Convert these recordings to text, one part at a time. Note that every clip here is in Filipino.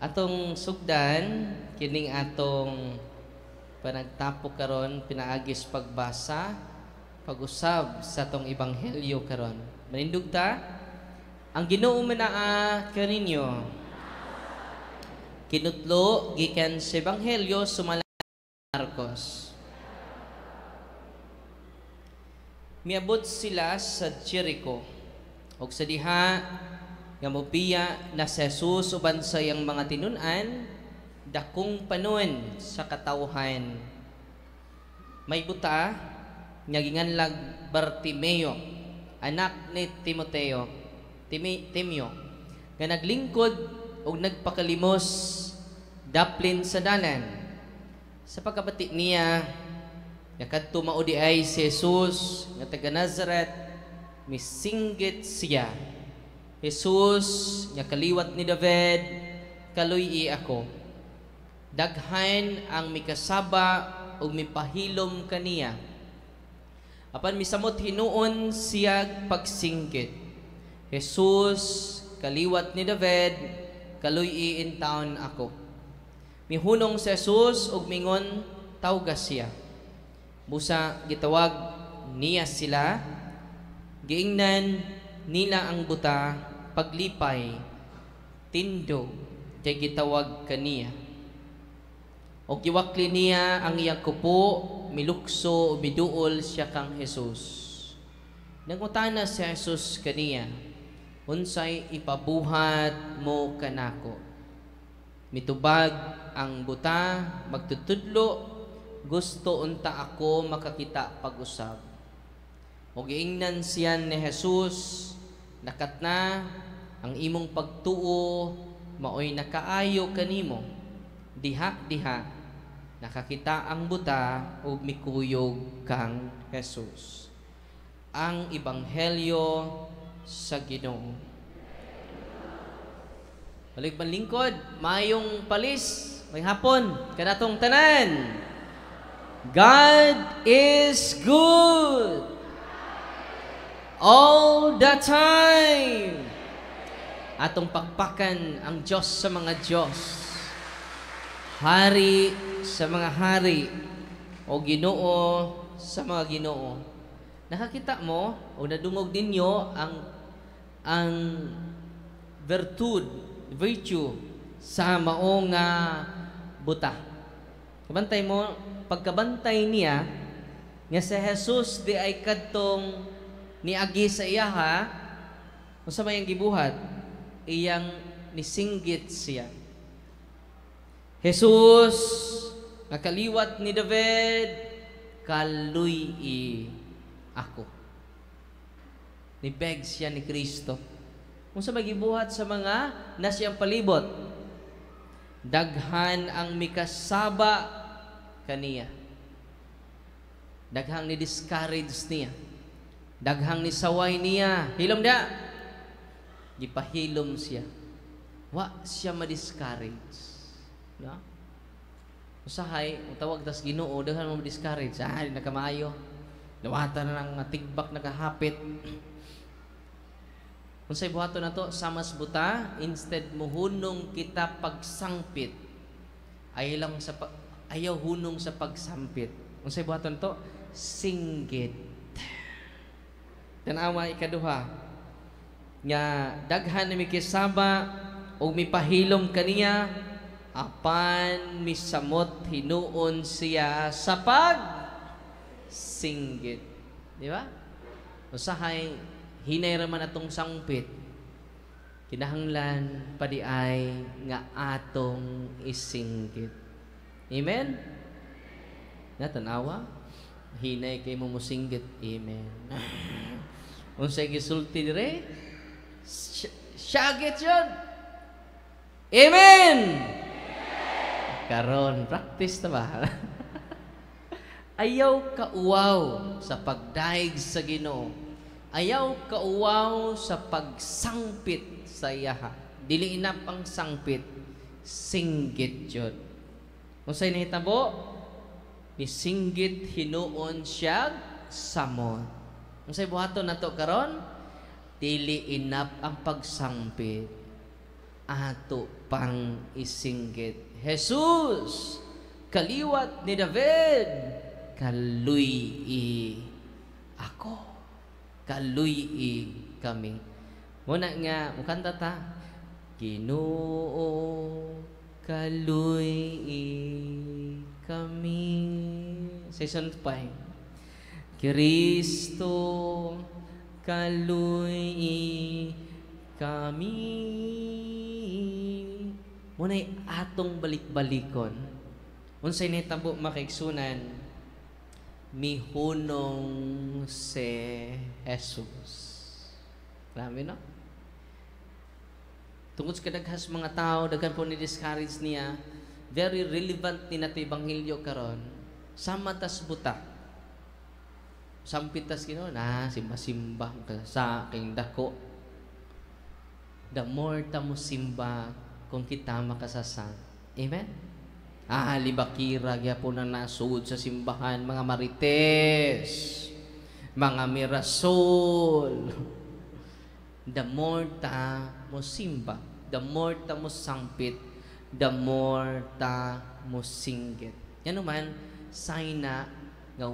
Atong sugdan kining atong panagtapok karon pinaagis pagbasa pag-usab sa atong ebanghelyo karon. Manindog ta ang Ginoo manaa kaninyo. Kinutlo gikan sa ebanghelyo sumalang Marcos. Miabot sila sa Jericho ug sa diha nga mopiya na si Jesus uban sa iyang mga tinun-an dakong panon sa katawhan. May buta nga ginganlag Bartimeo, anak ni Timeo, nga naglingkod ug nagpakalimos daplin sa dalan. Sa pagkabati niya nga kadto mao di ay si Jesus nga taga Nazareth, misinggit siya. Jesus nga kaliwat ni David, kaluy ako. Daghan ang mikasaba ug mipahilom kaniya. Apan misamot hinuon siya pagsinggit. Jesus kaliwat ni David, kaluy in taon ako. Mihunong si Jesus ug mingon tawgas siya. Busa gitawag niya sila, giingnan nila ang buta, paglipay tindog kay gitawag kaniya. O giwakli niya ang iyang kupo, milukso, miduol siya kang Jesus. Nangutana si Jesus kaniya, unsay ipabuhat mo kanako? Mitubag ang buta, magtutudlo, gusto unta ako makakita pag-usab. O giingnan siya ni Jesus, nakat na ang imong pagtuo, maoy nakaayo kanimo. Diha nakakita ang buta ug mikuyog kang Jesus. Ang ebanghelyo sa Ginoo. Balik lingkod, mayong palis, may hapon kanatong tanan. God is good all the time. Atong pakpakan ang Diyos sa mga Diyos, Hari sa mga hari, o Ginoo sa mga Ginoo. Nakakita mo o nadungog ninyo ang virtue sa mao nga buta. Kabantay mo, pagkabantay niya nga si Jesus di ay kadtong niagi sa iyaha, kung sa mayang gibuhat, iyang nisinggit siya. Jesus, nakaliwat ni David, kaluy ako. Nibeg siya ni Kristo. Kung sa magibuhat sa mga nasiyang palibot, daghan ang mikasaba kaniya. Daghang ni discourage niya. Daghang ni saway niya. Hilom da. Gipahilom siya. Wa siya ma-discourage. No? Usahay, tawag tas Ginoo, daghan mo ma-discourage. Di na kamayo. Lawatan na ng tigbak nakahapit. Kung sa'y buhato na to, samas buta, instead mo hunong kita pagsangpit. Ayaw hunong sa pagsampit. Kung sa'y buhato na to, singgit. Tanawa ikaduha nga daghan na mikisaba o mipahilom kaniya apan misamot hinuon siya sa pag singgit. Di ba? Usahay hinay raman atong sangpit, kinahanglan padi ay nga atong isinggit. Amen? Natanawa? Hinay kay mo musinggit. Amen. Unsay gisulti dire? Syagit yun. Amen! Karon, practice na ba? Ayaw kauwaw sa pagdaig sa Ginoo. Ayaw kauwaw sa pagsangpit sa iyaha. Dili na pang sangpit, singgit yun. Kung sa'y nahitabo, nisinggit hinuon siya samot. Kung sa'y buhaton na to karon, dili inap ang pagsangpit. ato pang isinggit. Jesus, kaliwat ni David, kaluy ako. Kaluy kami. Muna nga, mukanta ta. Ginoo, kaluy kami. Season 5. Kristo, kaluy kami. Muna'y atong balik-balikon. Unsay nitabo makaigsunan, mihunong si Jesus. Marami, no? Tungod sa kadaghas mga tao, daghan po ni-discourage niya, very relevant ni nato Ebanghelyo karon. Sama tas buta. Sampitas kino na simba-simba ka sa aking dako. The more ta mo simba, kung kita makasasang. Amen? Libakira, kaya po na nasuod sa simbahan, mga marites, mga mirasol. The more ta mo simba, the more ta mo sangpit, the more ta mo singgit. Yan naman, sign na nga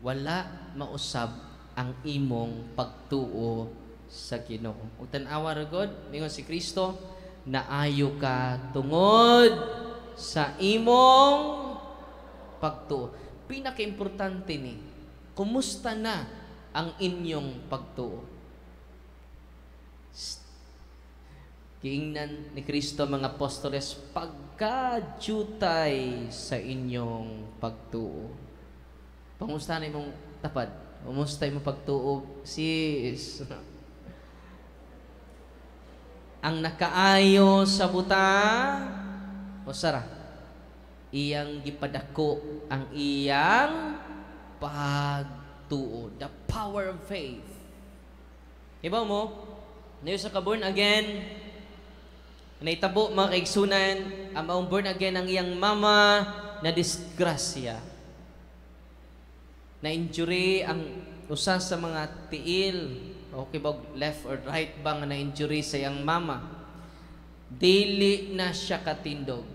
wala mausab ang imong pagtuo sa Ginoo. Ug tan-awa ra gud mingon si Kristo, naayo ka tungod sa imong pagtuo. Pinaka-importante ni, kumusta na ang inyong pagtuo? Giingnan ni Kristo mga apostoles, pagkajutay sa inyong pagtuo. Pangusta na imong tapad? Kumusta imong pagtuo, sis? Ang nakaayo sa buta, o sara, iyang gipadako ang iyang pagtuo. The power of faith. Iba mo, na sa ka-born again, naitabo mga kaigsunan, ang maong born again ang iyang mama na disgrasya. Na-injury ang usa sa mga tiil. Okay ba, left or right ba nga na-injury sa iyang mama? Dili na siya katindog.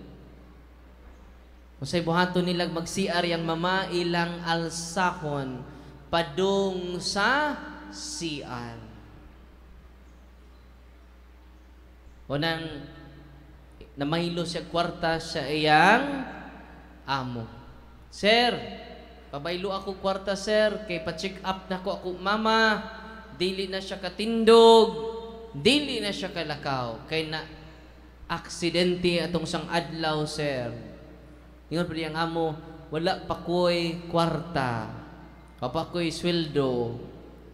Kung sa'y buhaton nilag mag-CR yang mama, ilang alsahon padung sa CR. O nang namaylo siya kwarta sa iyang amo. Sir, pabaylo ako kwarta, sir, kay pa-check up na ko ako mama. Dili na siya katindog, dili na siya kalakaw, kay na aksidente atong sang adlaw, sir. Ingon pa diyang amo, wala pa ko'y kwarta, pa ko'y sweldo,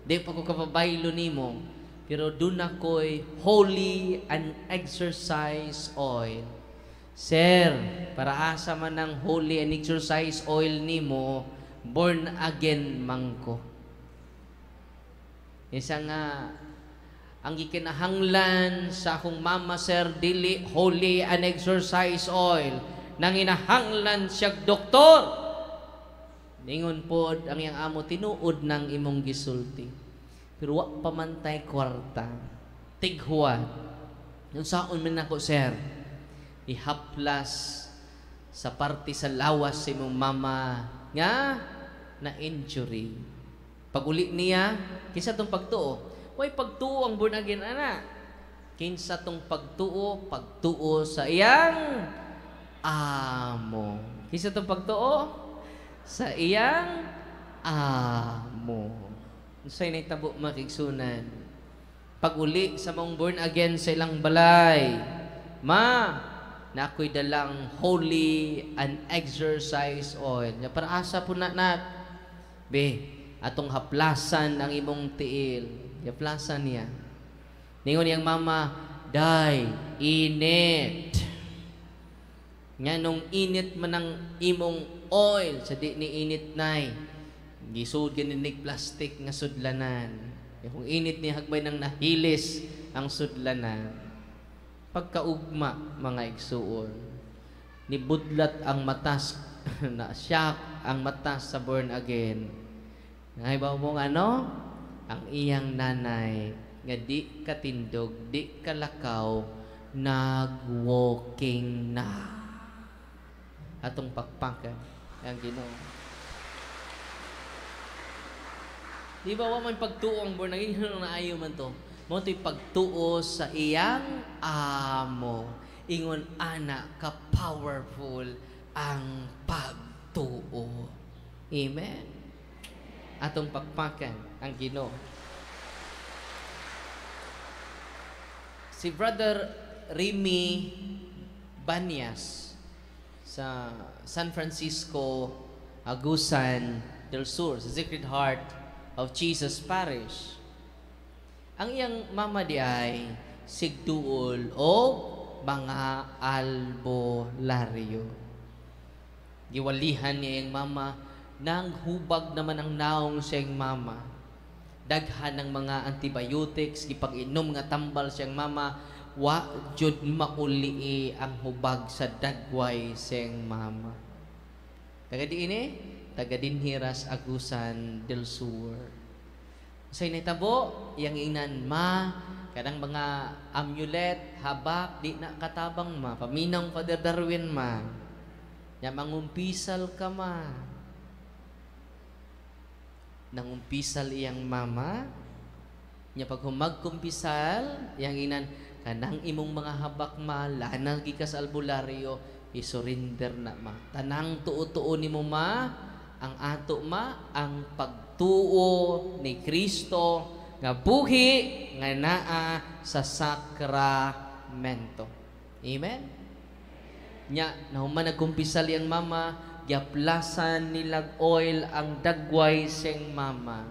di pa ko kapabaylo nimo, pero doon na ko'y holy and exercise oil. Sir, para asa man ang holy and exercise oil nimo, born again mangko. Isa nga, ang ikinahanglan sa akong mama, sir, dili holy and exercise oil. Nang inahanglan siya doktor. Ningon po, ang iyang amo, tinuod ng imong gisulti. Pero wak pamantay kwarta. Tighuan. Yung saon man ako, sir, ihaplas sa parte sa lawas sa imong mama nga na injury. Pag-uli niya, kinsa tong pagtuo? Way pagtuo ang born again, ana. Kinsa tong pagtuo? Pagtuo sa iyang amo. Kinsa tong pagtuo? Sa iyang amo. Unsay nahitabo makigsunan? Pag-uli sa mong born again sa ilang balay, ma, na ako'y dalang holy and exercise oil. Para asa po na, be, atong haplasan ang imong tiil. Haplasan niya. Ningon niyang mama, day, init. Nga nung init man ang imong oil, sa di ni init nay, gisud ganinig plastic nga sudlanan. Kung init ni hagbay nang nahilis ang sudlanan. Pagkaugma, mga igsuon, nibudlat ang matas, na shock ang matas sa born again. Naibaw mong ano? Ang iyang nanay nga di katindog, di kalakaw, nag-walking na. Atong pakpakan ang Ginoo. Di ba wa man pagtuo ang born again na ayo man to. Mo to'y pagtuo sa iyang amo. Ingon ana ka powerful ang pagtuo. Amen. Atong pakpakan ang Ginoo. Si Brother Remy Banyas sa San Francisco, Agusan del Sur, sa Sacred Heart of Jesus Parish. Ang iyang mama di ay sigduol o mga albularyo. Giwalihan niya yung mama, nang hubag naman ang naong siyang mama. Daghan ng mga antibiotics, gipag-inom nga tambal siyang mama, wa jud mauli ang hubag sa dagway siyang mama. Taga diini, taga dinhiras Agusan del Sur. Sa initabo, yang inan ma, kanang mga amulet, habak, di na katabang ma, paminang Father Darwin ma. Ya mangumpisal ka ma. Nangumpisal iyang mama, nya pag humagkumpisal, yang inan, kanang imong mga habak ma, lanang ka sa albularyo, isurrender na ma. Tanang tuo-tuo ni mo ma, ang ato ma, ang pagtuo ni Kristo, nga buhi, nga naa sa sakramento. Amen? Nya, nahuman nagkumpisal iyang mama, yaplasan nilag oil ang dagway siyang mama.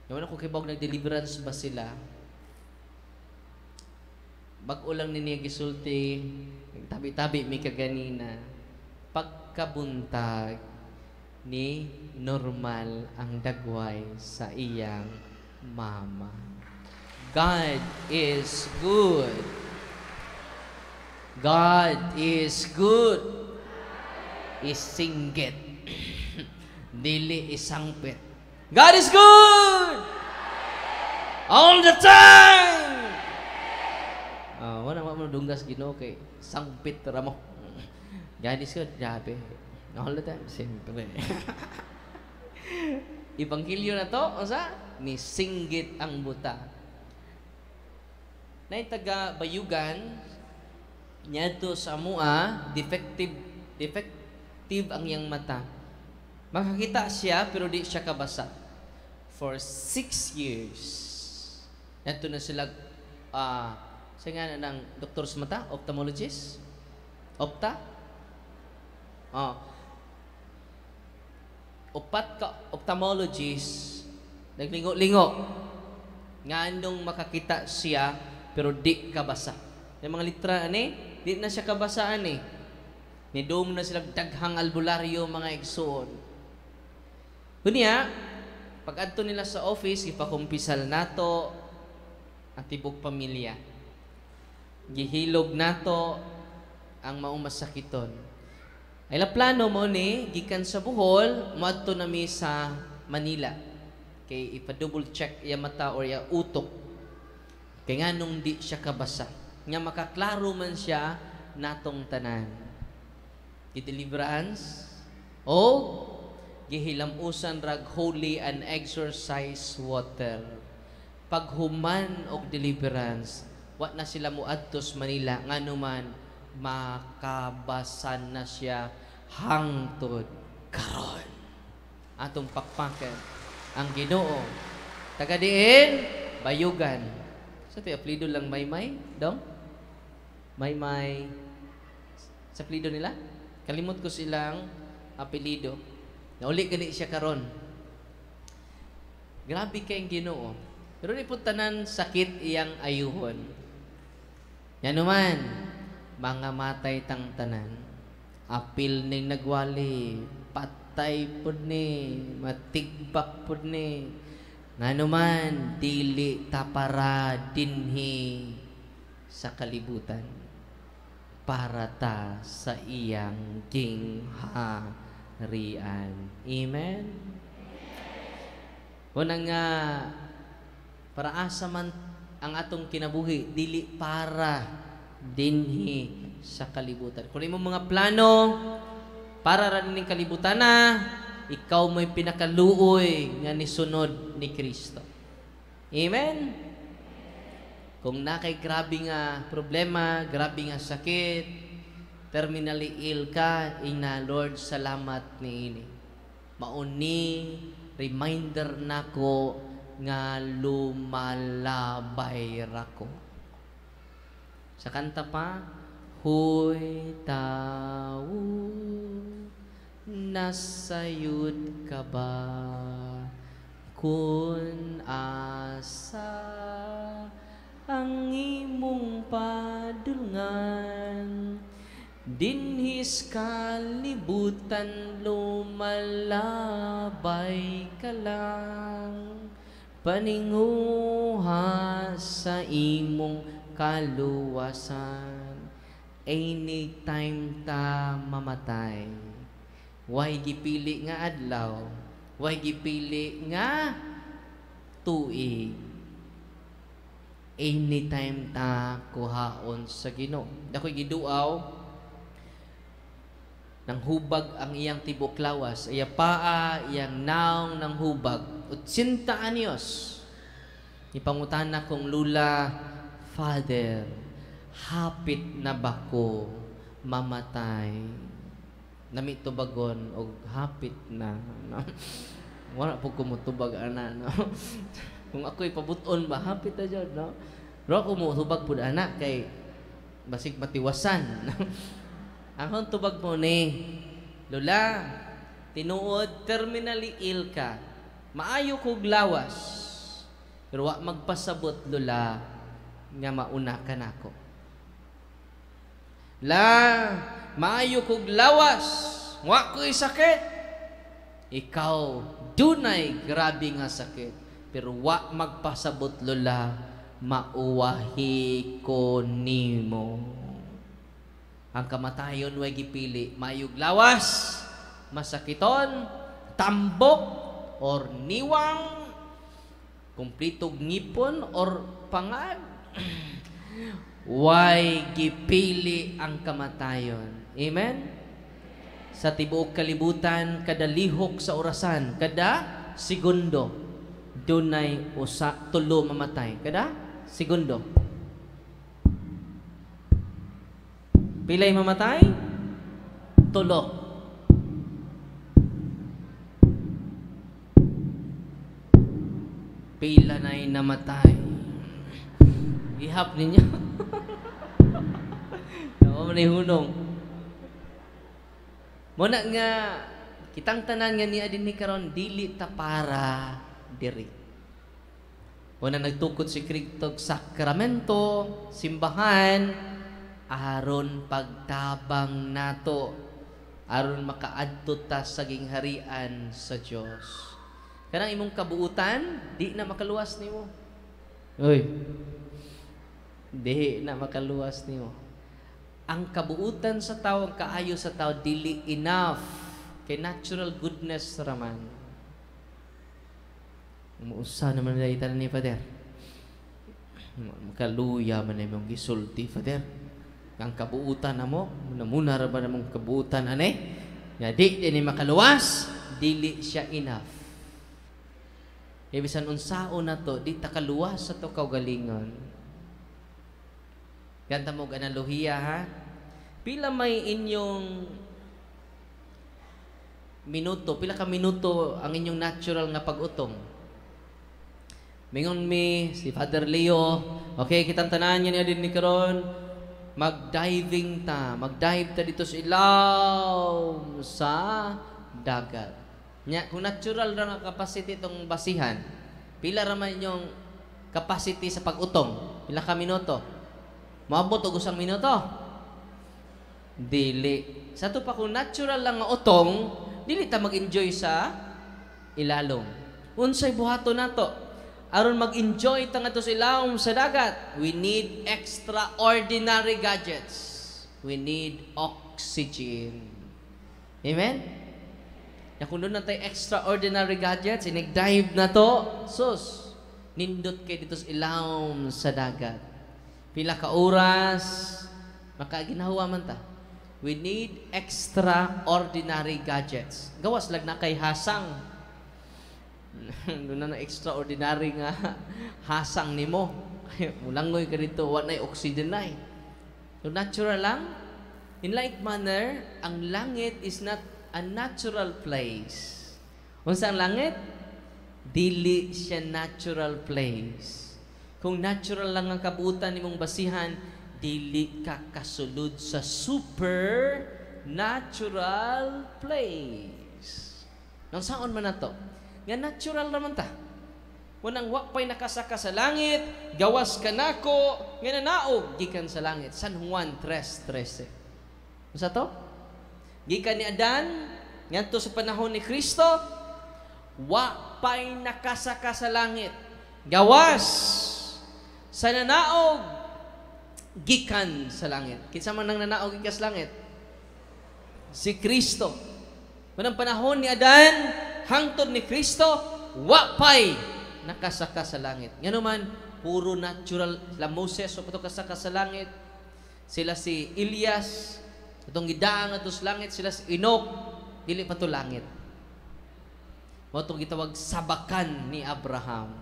Naman ako kibawag nag-deliverance ba sila? Bag-o lang niya gisulti, tabi-tabi may kaganina. Pagkabuntag ni normal ang dagway sa iyang mama. God is good. God is good. Isinggit. Dili isangpit. God is good! All the time! Wala mo dunggas Ginoo kay sangpit ra mo. God is good, grabe. All the time, siyempre. Ibanghilyo na to, unsa? Ni singgit ang buta. Nay taga Bayugan, nyadto sa amua, defective ang iyang mata. Makakita siya pero di siya kabasa. For 6 years. Nato na sila sa nga ng doktor sa mata, ophthalmologist. Upat ka ophthalmologist naglingo-lingo nga andong makakita siya pero di kabasa. Yung mga litra di na siya kabasaan Nidom na silang daghang albularyo mga igsoon. Kunya, pag adto nila sa office, ipakumpisal nato ang tibok pamilya. Gihilog nato ang maong masakiton. Ay la plano mo gikan sa Bohol, moadto nami sa Manila. Kay ipa-double check iya mata or iya utok. Kay nganong di siya kabasa. Nga makaklaro man siya natong tanan. Deliverance o gihilamusan rag holy and exorcise water. Paghuman og deliverance, wa na sila muadtos Manila nganuman makabasan na siya hangtod karon. Atong pakpakan ang Ginoo. Taga diin Bayugan. Sa ti apelyido lang Maymay, dong? Maymay. Sa apelyido nila? Kalimot ko silang apelido. Nauli gani siya karon. Grabe kayong Ginoo. Pero di po tanan sakit iyang ayuhon. Yan naman, mga matay tang tanan. Apil ning nagwali, patay pud ni, matigbak pud ni. Nga naman, dili tapara dinhi sa kalibutan. Para ta sa iyang gingharian. Amen? Unang para asa man ang atong kinabuhi, dili para dinhi sa kalibutan. Kung imong mga plano para ra ning kalibutan na, ikaw mo'y pinakaluoy nga nisunod ni Kristo. Amen? Kung nakay grabe nga problema, grabe nga sakit, terminally ill ka, ina Lord, salamat niini. Mauni, reminder nako nga lumalabay rako. Sa kanta pa, Huy tao, nasayud ka ba? Kun asa ang imong padulngan, dinhis kalibutan lumalabay ka lang, paninguha sa imong kaluwasan. Anytime ta mamatay, way gipili nga adlaw, way gipili nga tuig. Anytime ta kuhaon sa Ginoo. Dakoy giduaw nang hubag ang iyang tibok lawas, iya paa, iyang naong ng hubag, 80 anyos. Ipangutana kong lula, Father, hapit na ba ko mamatay? Namito bagon og hapit na. No? Wala po kumutubag ana, no? Kung ako'y pabuton ba, hapit na dyan, no? Pero ako mutubag po ana kay basig matiwasan. Ang tubag mo ni, Lola, tinuod, terminally ill ka. Maayo kog lawas. Pero wa magpasabot, Lola, nga mauna ka nako. La, maayo kog lawas, wa ko'y sakit. Ikaw, dunay grabe nga sakit. Pero wa magpasabot, Lola, mauwahi ko nimo. Ang kamatayon way gipili, mayug lawas, masakiton, tambok, or niwang, kumplitog ngipon, or pangad. Way gipili ang kamatayon. Amen? Sa tibuok kalibutan, kada lihok sa orasan, kada segundo, dunay tulo mamatay. Kada segundo. Pilay mamatay? Tulo. Pila na'y namatay. Ihap ninyo. Ako manay hunong. Muna nga, kitang tanan nga niya din ni karon dili ta para diri. Muna nagtukod si Kristog sakramento, simbahan, aron pagtabang nato, aron makaadto ta sa gingharian sa Dios. Kanang imong kabuutan, di na makaluwas nimo. Oy. Di na makaluwas nimo. Ang kabuutan sa tao, ang kaayo sa tao, dili enough kay natural goodness raman. Umuusa naman na itan ni Father. Makaluya man na imong gisulti, Father. Ang kabuutan na mo, muna ra ba namong kabuutan, ane? Nga di ni makaluwas, dili siya enough. Ibisan unsao na to, di takaluwas sa to kaugalingon. Ganta mo analohiya, ha? Pila may inyong minuto, pila ka minuto ang inyong natural nga pag-utong? Mingon mi, si Father Leo, okay, kitang tanan niya din ni karon, mag-diving ta, mag-dive ta dito sa ilaw sa dagat. Nya, kung natural ra nga capacity itong basihan, pila ra man yung capacity sa pag-utong? Pila ka minuto? Maabot og usang minuto? Dili. Sa to pa kung natural lang nga utong, dili ta mag-enjoy sa ilalom. Unsay buhaton nato? Aron mag-enjoy ta nga to sa ilawom sa dagat, we need extraordinary gadgets. We need oxygen. Amen? Ya kung doon na tayo extraordinary gadgets, inig-dive na to, sus, nindot kay dito sa ilawom sa dagat. Pila ka oras, makaginawa man ta. We need extraordinary gadgets. Gawas lag na kay hasang. Doon na extraordinary nga hasang nimo. Mulangoy ka dito, wanay oxygen na. So natural lang. In like manner, ang langit is not a natural place. Unsa ang langit? Dili siya natural place. Kung natural lang ang kabuutan nimong basihan, dili ka kasulod sa supernatural place. Nang saon man na to? Nga natural naman ta. Munang wapay nakasaka sa langit, gawas ka nako, nga nanaog, gikan sa langit. San Juan 3:13. Unsa to? Gikan ni Adan, ngadto sa panahon ni Kristo, wapay nakasaka sa langit, gawas sa nanaog, gikan sa langit. Kinsa man nang nanaog gikan sa langit? Si Kristo. Manang panahon ni Adan hangtod ni Kristo, wapay nakasaka sa langit. Ngano man puro natural. La Moses o pato kasaka sa langit. Sila si Elias, atong gidaang ato sa langit. Sila si Enoch, dili pa to langit. Mao tong gitawag sabakan ni Abraham.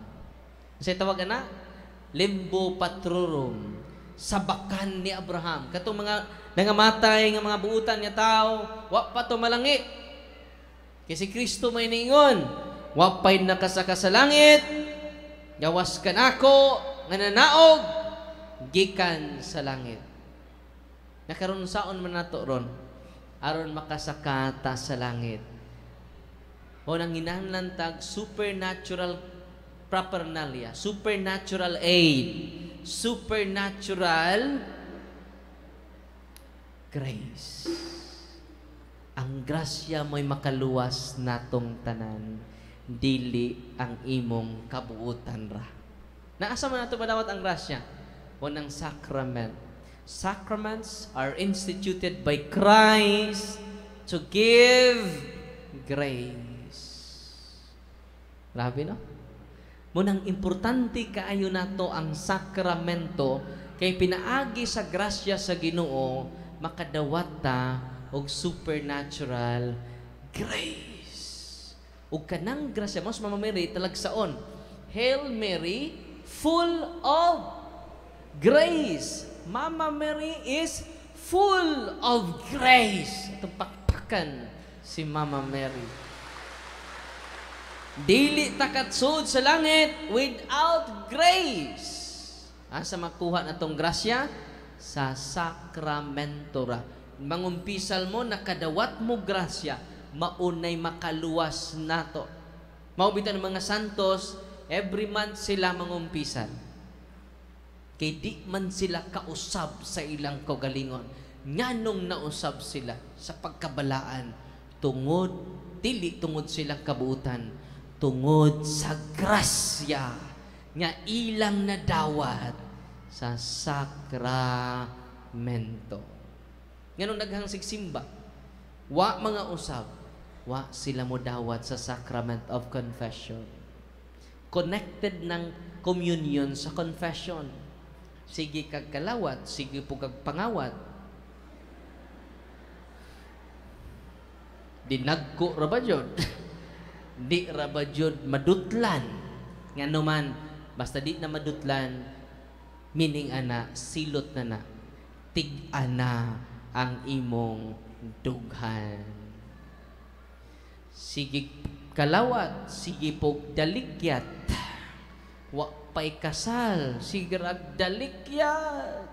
Sa tawag ana, limbo patrorum. Sabakan ni Abraham. Katong mga nangamatay nga mga buutan nga tao, wa pa to malangit. Kasi Kristo may ningon, wa pay nakasaka sa langit, gawas ka nako nga nanaog, gikan sa langit. Nakaroon saon man nato ron, aron makasakata sa langit. O nang hinahanglan tag supernatural paraphernalia, supernatural aid, supernatural grace. Ang grasya mo'y makaluwas natong tanan, dili ang imong kabuutan ra. Naasa man nato madawat ang grasya? Unang sacrament. Sacraments are instituted by Christ to give grace. Grabe, no? Munang importante kaayo nato ang sakramento kay pinaagi sa grasya sa Ginoo makadawat ta og supernatural grace. Ug kanang grasya mas Mama Mary talagsaon, Hail Mary, full of grace. Mama Mary is full of grace. Itong pakpakan si Mama Mary. Dili takatsud sa langit without grace. Asa makuha na tong grasya? Sa sakramento ra. Mangumpisal mo, nakadawat mo grasya, maunay makaluwas nato. Maubitan ng mga santos, every month sila mangumpisal. Kay di man sila kausab sa ilang kaugalingon. Nganong nausab sila sa pagkabalaan, tungod, dili tungod silang kabuutan, tungod sa grasya nga ilang nadawat sa sakramento. Nganong daghang sigsimba, wa mga usab, wa sila mo dawat sa sacrament of confession. Connected ng communion sa confession. Sige kag kalawat, sige po kag pangawat. Dinagko ra ba jud? Di ra ba jud madutlan? Ngano man, basta di na madutlan, meaning ana, silot na na. Tig-ana ang imong dughan. Sige kalawat, sige po daligyat. Wa pay kasal, sige ragdalikyat.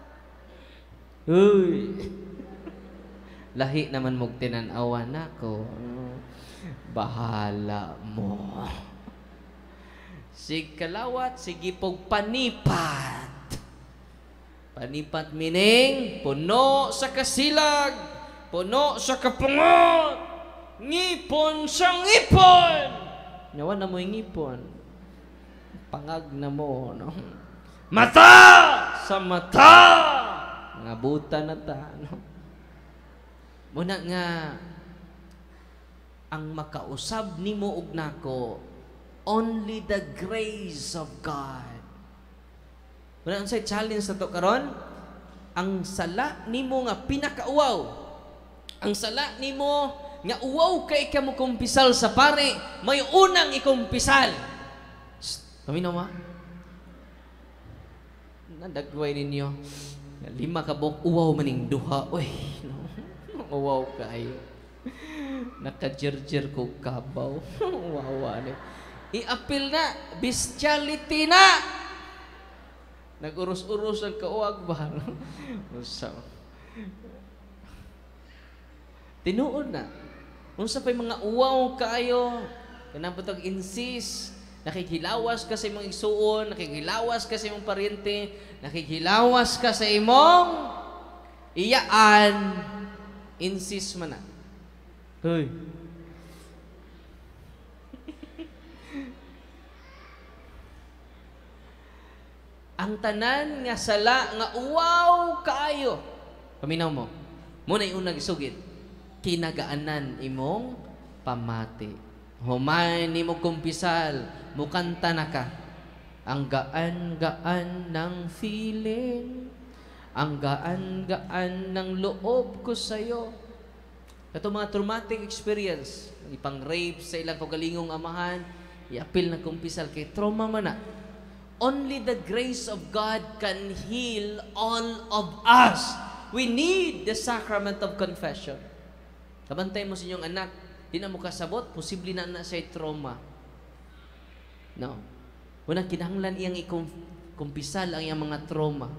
Uy. Lahi naman mong tinanawan ako. Bahala mo. Sige kalawat, sige po panipat. Panipat meaning, puno sa kasilag, puno sa kapungot, ngipon sa ngipon. Nawan na mo yung ngipon. Pangag na mo, no? Mata sa mata. Ngabutan na ta, no? Muna nga, ang makausab nimo og nako, Only the grace of God. Wala ang say challenge na to karon. Ang sala nimo nga pinakauwaw. Ang sala nimo nga uwaw kay ka mo kumpisal sa pare, may unang ikumpisal. Paminaw ma? Nadagway ninyo. 5 ka buok uwaw maning duha. Uy, no. Uwaw kayo. Naka-jerjer ko kabaw. Wawa ni. I-apil na, bestiality na. Nag-urus-urus ang kauwag ba? Usa. Tinuod na. Unsa pay mga uwaw kayo, kanang putog insist, nakikilawas ka sa imong igsuon, nakikilawas ka sa imong paryente, nakikilawas ka sa imong iyaan, insist man na. Hoy. Ang tanan nga sala nga uwaw kaayo. Paminaw mo. Muna yung unang isugid. Kinagaanan imong pamati. Humay ni mo kumpisal, mukanta na ka. Ang gaan-gaan ng feeling, ang gaan-gaan ng loob ko sa'yo. Ito mga traumatic experience, ipang-rape sa ilang kagalingong amahan, i-apil na kumpisal kay trauma man na. Only the grace of God can heal all of us. We need the sacrament of confession. Kabantay mo sa inyong anak, di na mo kasabot, posible na sa'y trauma. No. Unang kinahanglan iyang ikumpisal ang iyang mga trauma.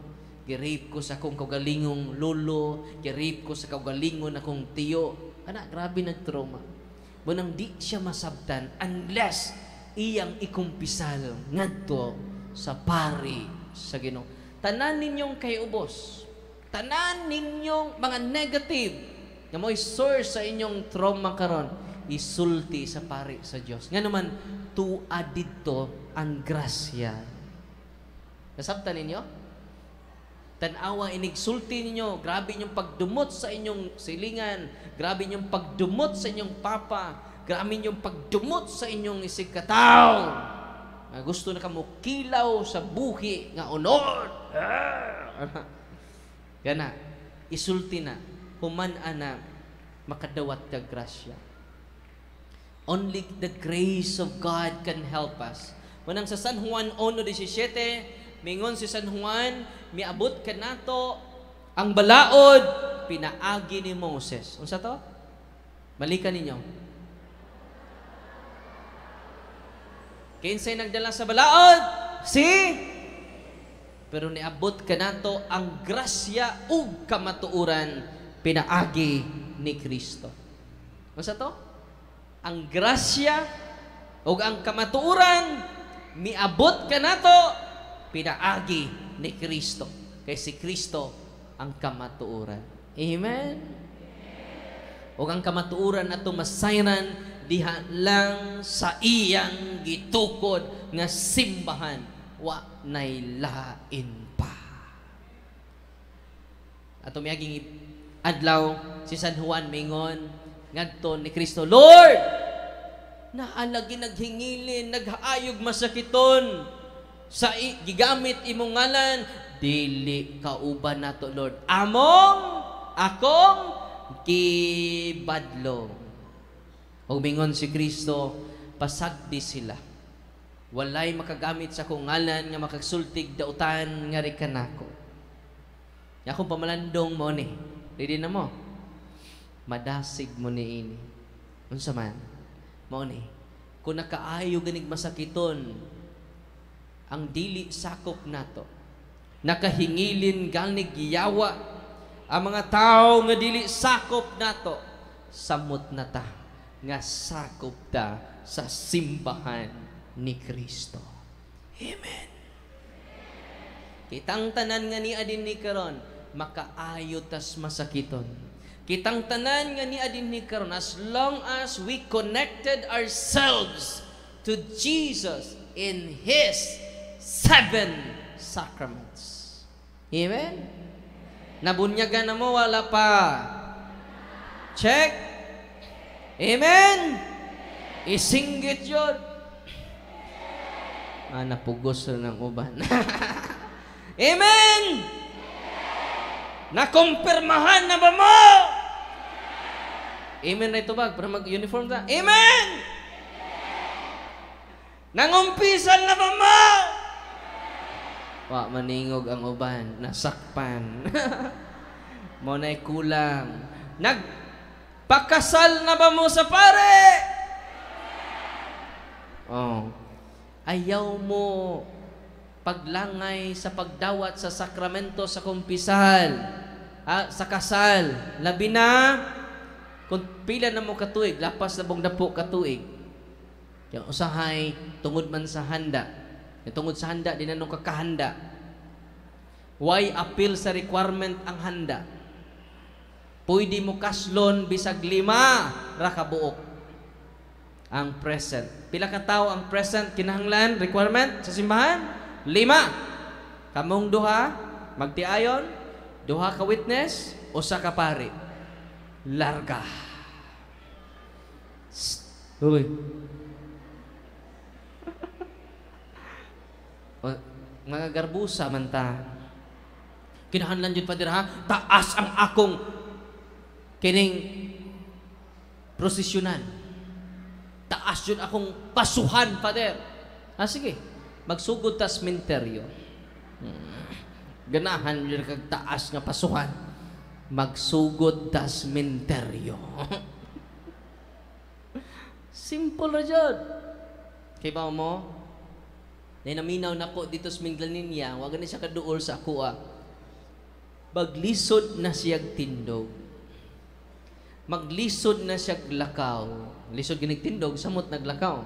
Gi-rape ko sa akong kaugalingong lolo, gi-rape ko sa kaugalingon akong tiyo. Anak, grabe nag-trauma. Munang di siya masabtan unless iyang ikumpisal ngadto sa pari sa Ginoo. Tanan ninyong kayubos, tanan ninyong mga negative nga mo'y source sa inyong trauma karon, isulti sa pari sa Dios. Nga naman tuwa didto ang grasya. Nasabtan ninyo? Tanawa inigsulti ninyo, grabe inyong pagdumot sa inyong silingan, grabe inyong pagdumot sa inyong papa, grabe inyong pagdumot sa inyong isig kataw. Gusto na kamo kilaw sa buhi nga unod. Gana, isulti na, human ana, makadawat ka grasya. Only the grace of God can help us. Manang sa San Juan 1:17, mingon si San Juan, miabot ka nato ang balaod, pinaagi ni Moses. Unsa to? Balikan ninyo. Kinsay nagdala sa balaod? Pero niabot ka nato ang grasya ug kamatuoran pinaagi ni Kristo. Unsa to? Ang grasya ug ang kamatuoran miabot ka nato pinaagi ni Kristo. Kay si Kristo ang kamatuoran. Amen. Ug ang kamatuoran ato masayran diha lang sa iyang gitukod nga simbahan, wa nay lain pa. Ato miaging adlaw si San Juan mingon ngadto ni Kristo, Lord, naalagi naghingilin, naghaayog masakiton sa gigamit imong ngalan, dili kauban nato Lord. Akong gibadlong. O mingon si Kristo, pasagdi sila. Walay makagamit sa kong ngalan nga makagsultig dautan nga rikanako. Akong pamalandong mo ni. Ready na mo? Madasig mo ni ini. Unsa man? Mo ni. Kung nakaayo ganig masakiton, ang dili sakop nato. Nakahingilin ganig giyawa ang mga tao nga dili sakop nato. Samot na ta nga sakop ta sa simbahan ni Kristo. Amen. Kitang tanan nga ni adin ni karon makaayo tas masakiton. Kitang tanan nga ni adin ni karon as long as we connected ourselves to Jesus in His 7 sacraments. Amen. Nabunyagan na mo wala pa. Check. Amen? Isinggit yun. Napugos na ng uban. Amen! Nakumpirmahan na ba mo? Amen na ito ba? Para mag-uniform na. Amen! Nangumpisan na ba mo? Maningog ang uban. Nasakpan. Mo na'y kulang. Nagpakasal na ba mo sa pare? Ayaw mo paglangay sa pagdawat sa sakramento sa kumpisal, sa kasal. Labi na, kung pila na mo katuig, lapas na bong dapo katuig. Yung usahay, tungod man sa handa. Yung tungod sa handa, di na nung kakahanda. Why appeal sa requirement ang handa? Pwede mo kaslon bisag 5 rakabuok ang present. Pila ka tao ang present kinahanglan requirement sa simbahan? 5. Kamong duha magtiayon, duha ka witness, usa ka pari. Larga. Uy. Mga garbusa man ta. Kinahanglan jud Father ha, taas ang akong kining prosesyonan. Taas yun akong pasuhan, Father. Sige. Magsugod ta sementeryo. Ganahan yun kag taas nga pasuhan. Magsugod ta sementeryo. Simple ra jud. Kay ba mo? Naminaw na ko dito sa Minglaninya, wag na siya kaduol sa ako Maglisod na siyag tindog. Maglisod na siyag lakaw. Lisod ginig tindog, samot naglakaw.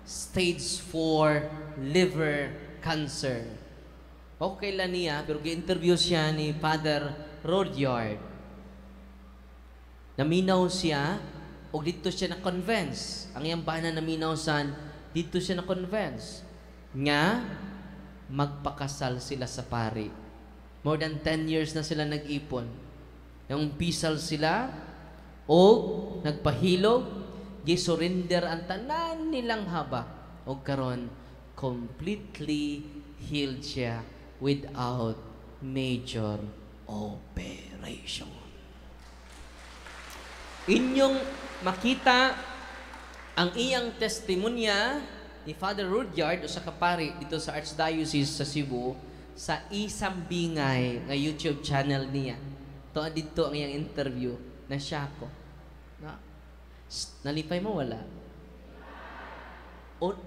Stage 4 liver cancer. Okay lang niya, pero gi-interview siya ni Father Rodyard. Naminaw siya, o dito siya na-convince. Ang iyang bana naminaw san, dito siya na-convince. Nga, magpakasal sila sa pari. More than 10 years na sila nag-ipon. Yung pisal sila, o nagpahilog, gi-surrender ang tanan nilang haba. O karon, completely healed siya without major operation. Inyong makita ang iyang testimonya ni Father Rudyard o sa kapari dito sa Archdiocese sa Cebu sa Isang Bingay nga YouTube channel niya. Ito dito ang iyang interview na siya ko. Nalipay mo wala?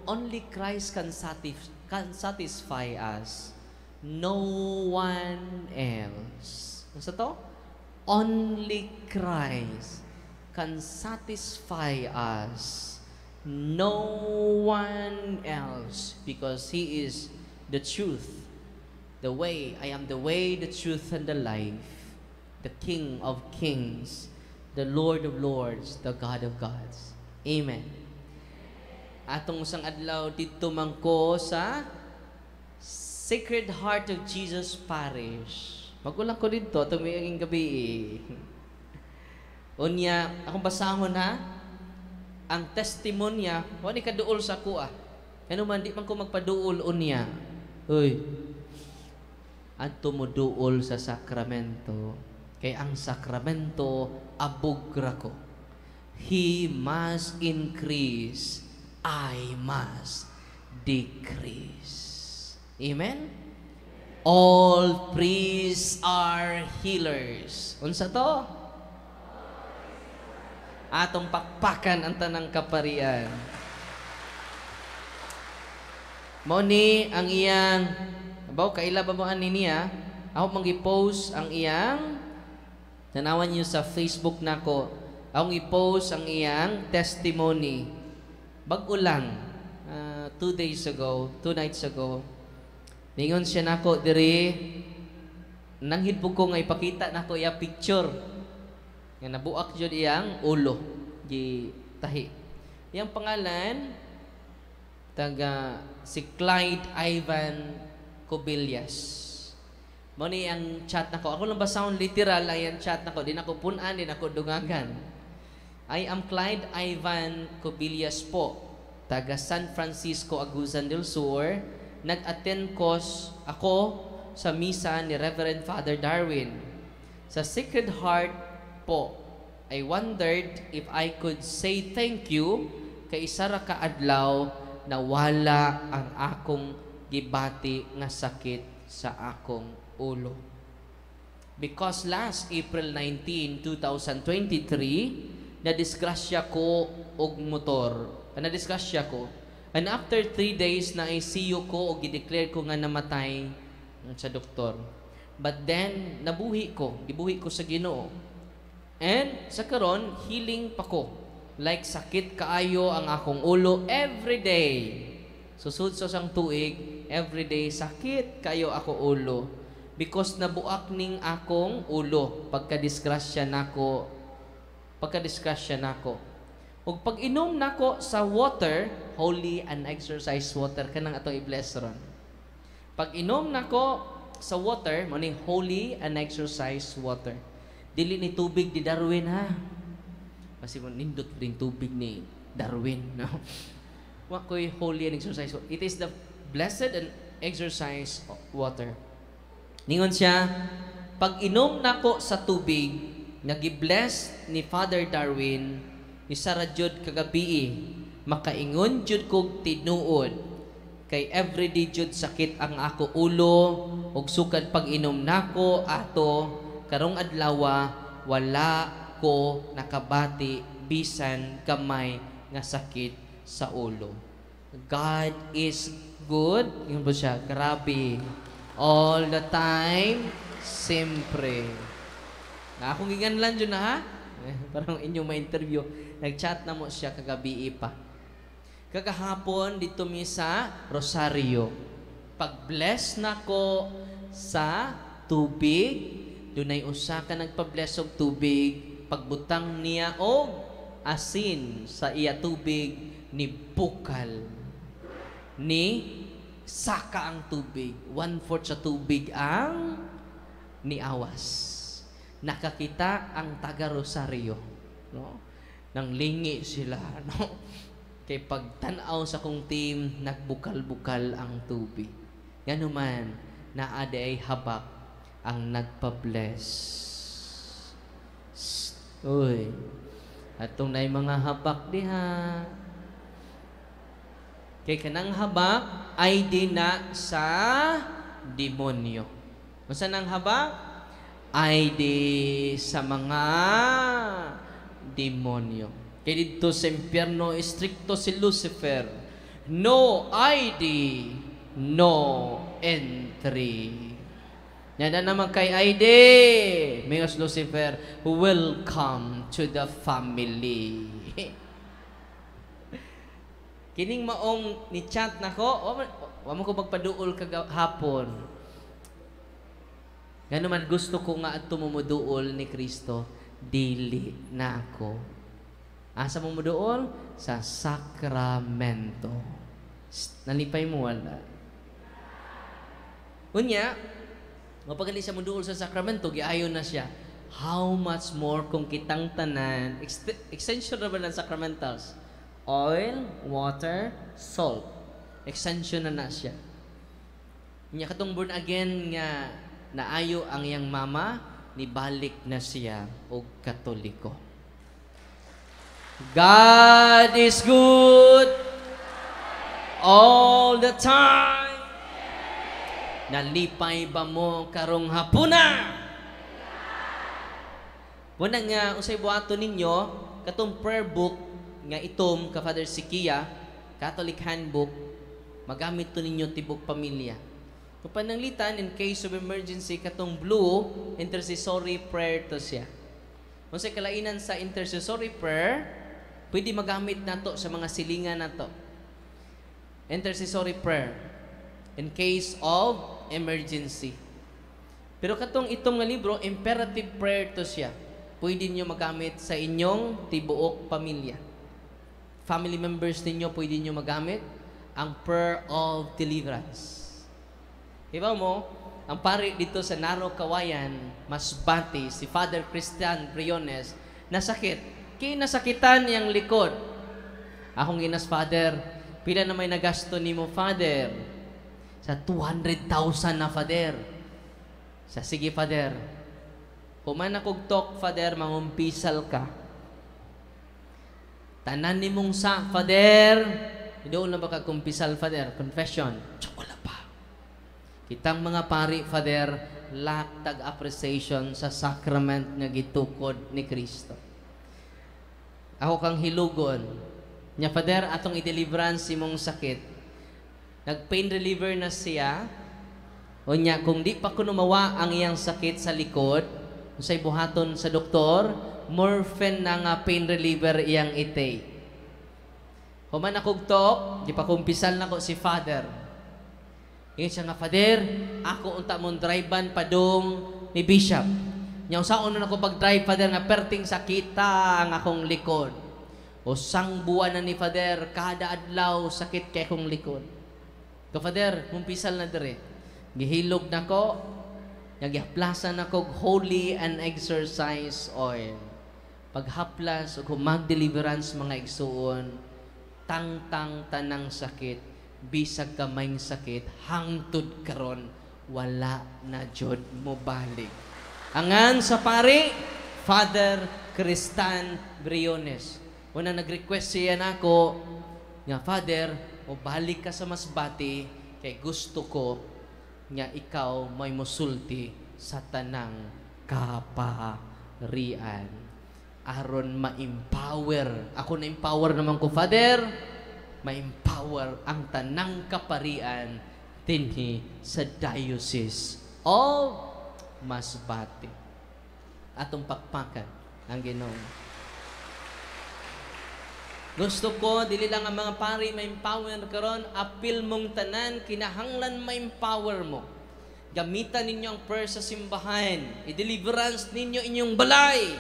Only Christ can satisfy us. No one else. Ano sa to? Only Christ can satisfy us. No one else. Because He is the truth. The way. I am the way, the truth, and the life. The King of kings. The Lord of lords. The God of gods. Amen. Atong isang adlaw dito mangko sa Sacred Heart of Jesus Parish. Magulang ko dito, tumingin gabi Unya, akong basahon ha, ang testimonya, wala ka duol sa kuha. Ano man, di man ko magpaduol unya. Uy, adto mo duol sa sakramento. Kay ang sakramento, abugra ko. He must increase, I must decrease. Amen? All priests are healers. Unsa to? Atong pakpakan ang tanang kaparian. Mao ni ang iyang baw kaila ba mo ani niya? Ako mangi-post ang iyang tanawan niyo sa Facebook nako. Akong i-post ang iyang testimony. Bag-o lang 2 days ago, 2 nights ago. Ningon siya nako diri nanghidbog ko nga ipakita nako iya picture. Nga nabuak jud iyang ulo gi tahi. Iyang pangalan taga si Clyde Ivan Cobillas. Mo ni ang chat nako. Ako lang basahon literal ang chat nako. Di nako punan, di nako dungagan. I am Clyde Ivan Cobillas po. taga San Francisco, Agusan del Sur. Nag-attend ako sa misa ni Reverend Father Darwin. Sa Sacred Heart po, I wondered if I could say thank you kay isa ra ka adlaw na wala ang akong gibati nga sakit sa akong ulo. Because last April 19, 2023, nadisgrasya ko og motor. Nadisgrasya ko. And after 3 days na ICU ko og gideclare ko nga namatay sa doktor. But then gibuhi ko sa Ginoo. And sa karon healing pa ko. Like sakit kaayo ang akong ulo every day. Susud sa sang tuig, every day sakit kayo ako ulo. Because nabuak ning akong ulo pagka-disgrasya nako. Ug pag inom nako sa water, holy and exercise water kanang atong i-bless ron. Pag inom nako sa water, mo ni holy and exercise water. Dili ni tubig di Darwin ha. Kasi mo nindot ding tubig ni Darwin, no? Wa koy holy and exercise. It is the blessed and exercise water. Ningon siya, pag inom nako sa tubig, nagi-bless ni Father Darwin, ni Sarah Jud kagabi, makaingon jud kog tinuod, kay everyday jud sakit ang ako ulo, ug sukad pag inom nako ato, karong adlaw wala ko nakabati bisan kamay nga sakit sa ulo. God is good. Yun po siya, grabe. All the time, sempre. Na akong ginganlan dyan na ha? Parang inyong ma-interview. Nag-chat na mo siya kagabi pa. Kagahapon dito mi sa Rosario. Pag-bless na ko sa tubig, dunay usa ka nagpa-bless og tubig, pagbutang niya og asin sa iya tubig ni bukal. Ni saka ang tubig. 1/4 sa tubig ang niawas. Nakakita ang taga Rosario, no? Nang lingi sila, no? Kay pagtanaw sa kong team, nagbukal-bukal ang tubig. Ganuman, naade ay habak ang nagpa-bless. Uy, atong na mga habak diha. Kay kanang habak ay di na sa demonyo. Masa nang habak? Ay di sa mga demonyo. Kay dito sa impyerno, stricto si Lucifer. No ID, no entry. Yan na naman kay ID. Mayos Lucifer, welcome to the family. Kining maong ni chat nako, wa mo ko magpaduol kagahapon. Ngano man gusto ko nga adto mo moduol ni Kristo, dili na ako. Asa mo moduol? Sa sakramento. Nalipay mo wala. Unya, mapagali siya moduol sa sakramento, giayon na siya. How much more kung kitang tanan, extension na ba ng sacramentals? Oil, water, salt. Extension na siya. Nya katong born again nga naayo ang iyang mama, nibalik na siya og Katoliko. God is good all the time. Nalipay ba mo karong hapuna? Wala nga usay buhaton ninyo katong prayer book nga itom ka Father Sikia, Catholic Handbook, magamit to ninyo tibok pamilya. Kung pananglitan, in case of emergency, katong blue, intercessory prayer to siya. Kung sa kalainan sa intercessory prayer, pwede magamit nato sa mga silingan nato. Intercessory prayer, in case of emergency. Pero katong itong nga libro, imperative prayer to siya. Pwede niyo magamit sa inyong tibuok pamilya. Family members ninyo, pwede nyo magamit ang prayer of deliverance. Iba mo, ang pari dito sa Naro Kawayan, Masbate, si Father Christian Briones, nasakit. Kaya nasakitan niyang likod. Akong ginas, Father, Pila na may nagasto nimo, Father? Sa 200,000 na, Father. Sa sige, Father. Human akong talk, Father, mangumpisal ka. Tanan ni mong sa, Father. Doon na baka kumpisal, Father. Confession. Wala pa. Kitang mga pari, Father, laktag appreciation sa sacrament nga gitukod ni Kristo. Ako kang hilugon. Nya, Father, atong i-deliverance imong sakit. Nag-pain reliever na siya. O nya, kung di pa kunumawa ang iyang sakit sa likod, say buhaton sa doktor, morphine na nga pain reliever iyang itay. Human akong talk, di pa kumpisal na ko si Father. Ngayon siya nga, Father, ako unta mong drivean padong ni Bishop. Nyaw saan na ako pag-drive, Father, nga perting sakita ang akong likod. O sang buwan na ni Father, kada adlaw sakit kay akong likod. Ka Father, kumpisal na dire. Gihilog na ko, nagyaplasan na ko holy and exercise oil. Paghaplas o mag-deliverance mga igsuon, tang-tang tanang sakit, bisag kamayng sakit, hangtod karon, wala na jud mo balik. Angan sa pari, Father Cristan Briones. Una nag-request siya nako nga, Father, o balik ka sa Masbati kay gusto ko nga ikaw may musulti sa tanang kapaharian. Aron ma-empower. Ako na-empower naman ko, Father. Ma-empower ang tanang kaparian dinhi sa Diocese of Masbate. Atong pakpakan ang Ginoo. Gusto ko, dili lang ang mga pari ma-empower karon, apil mong tanan, kinahanglan ma-empower mo. Gamitan ninyo ang prayer sa simbahan. I-deliverance ninyo inyong balay.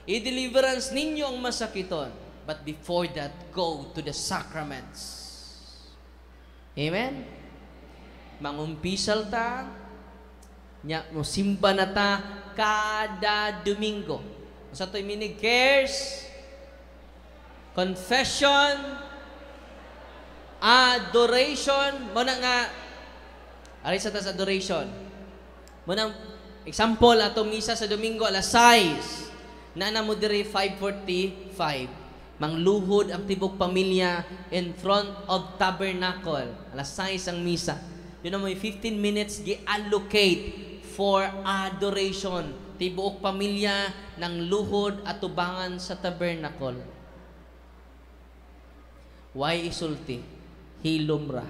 I-deliverance ninyo ang masakiton. But before that, go to the sacraments. Amen? Mangumpisal ta, musimba na ta kada Domingo. Sa to'y mini cares, confession, adoration, mo na nga, aray sa tas adoration. Mo na, example, atong misa sa Domingo, alas 6, na mo diri 5:45. Mangluhod ang tibok pamilya in front of tabernacle. Alas 6 ang misa. Yun na mo, 15 minutes gi-allocate for adoration. Tibok pamilya ng luhod at tubangan sa tabernacle. Why isulti? Hilom ra.